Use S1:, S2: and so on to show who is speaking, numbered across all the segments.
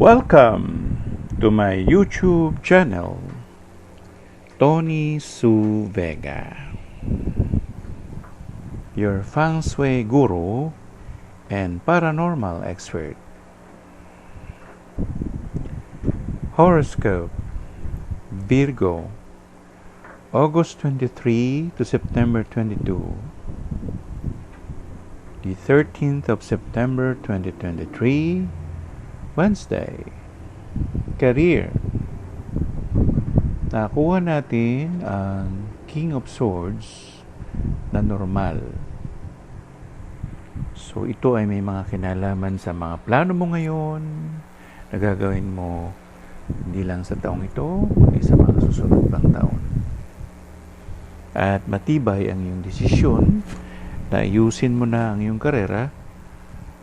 S1: Welcome to my YouTube channel, Tony Su Vega, your feng shui guru and paranormal expert. Horoscope: Virgo, August 23 to September 22. The 13th of September 2023, Wednesday. Career. Nakuha natin ang King of Swords na normal. So ito ay may mga kinalaman sa mga plano mo ngayon na gagawin mo hindi lang sa taong ito, kundi sa mga susunod pang taon. At matibay ang iyong desisyon na ayusin mo na ang iyong karera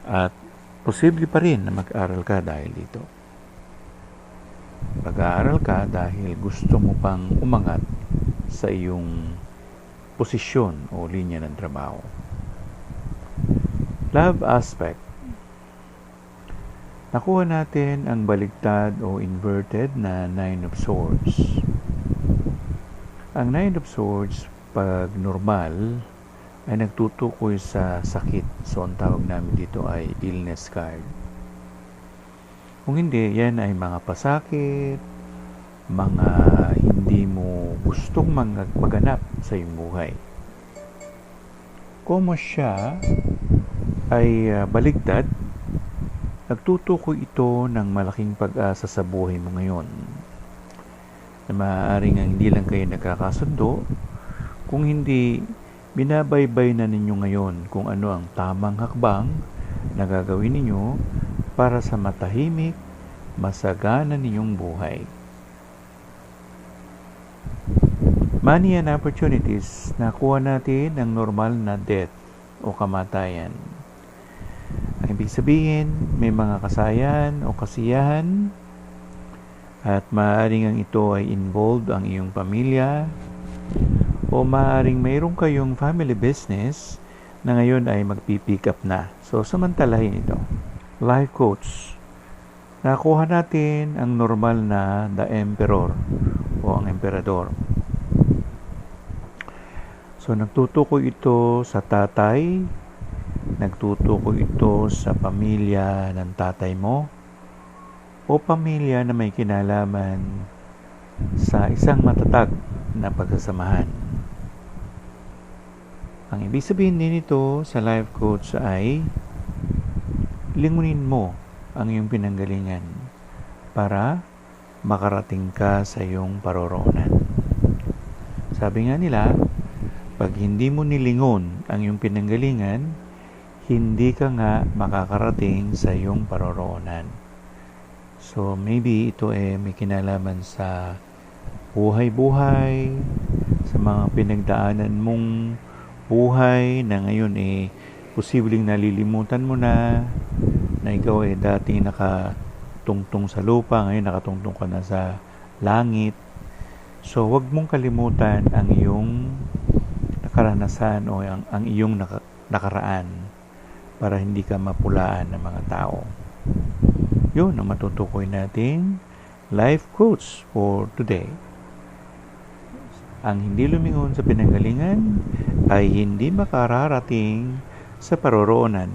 S1: at posible pa rin na mag-aral ka dahil dito. Mag-aaral ka dahil gusto mo pang umangat sa iyong posisyon o linya ng trabaho. Love aspect. Nakuha natin ang baligtad o inverted na Nine of Swords. Ang Nine of Swords, pag normal, ay nagtutukoy sa sakit. So, ang tawag namin dito ay illness card. Kung hindi, yan ay mga pasakit, mga hindi mo gustong maganap sa iyong buhay. Kung siya ay baligtad, nagtutukoy ito ng malaking pag-asa sa buhay mo ngayon. Na maaaring hindi lang kayo nagkakasundo, kung hindi, binabaybay na ninyo ngayon kung ano ang tamang hakbang na gagawin ninyo para sa matahimik, masagana ninyong buhay. Money and opportunities. Nakuha natin ang normal na death o kamatayan. Ang ibig sabihin, may mga kasayan o kasiyahan at maaaring ang ito ay involved ang iyong pamilya, o maaaring mayroon kayong family business na ngayon ay magpipick up na. So, samantalahin ito. Life coach. Nakuha natin ang normal na the emperor o ang emperador. So, nagtutukoy ito sa tatay, nagtutukoy ito sa pamilya ng tatay mo, o pamilya na may kinalaman sa isang matatag na pagsasamahan. Ang ibig sabihin din ito sa life coach ay lingunin mo ang iyong pinanggalingan para makarating ka sa iyong paroroonan. Sabi nga nila, pag hindi mo nilingon ang iyong pinanggalingan, hindi ka nga makakarating sa iyong paroroonan. So maybe ito ay may kinalaman sa buhay-buhay, sa mga pinagdaanan mong buhay na ngayon posibleng nalilimutan mo na ikaw dati nakatungtong sa lupa, ngayon nakatungtong ka na sa langit. So wag mong kalimutan ang iyong nakaranasan o ang iyong nakaraan para hindi ka mapulaan ng mga tao. Yun ang matutukoy nating life coach for today. Ang hindi lumingon sa pinanggalingan ay hindi makararating sa paroroonan.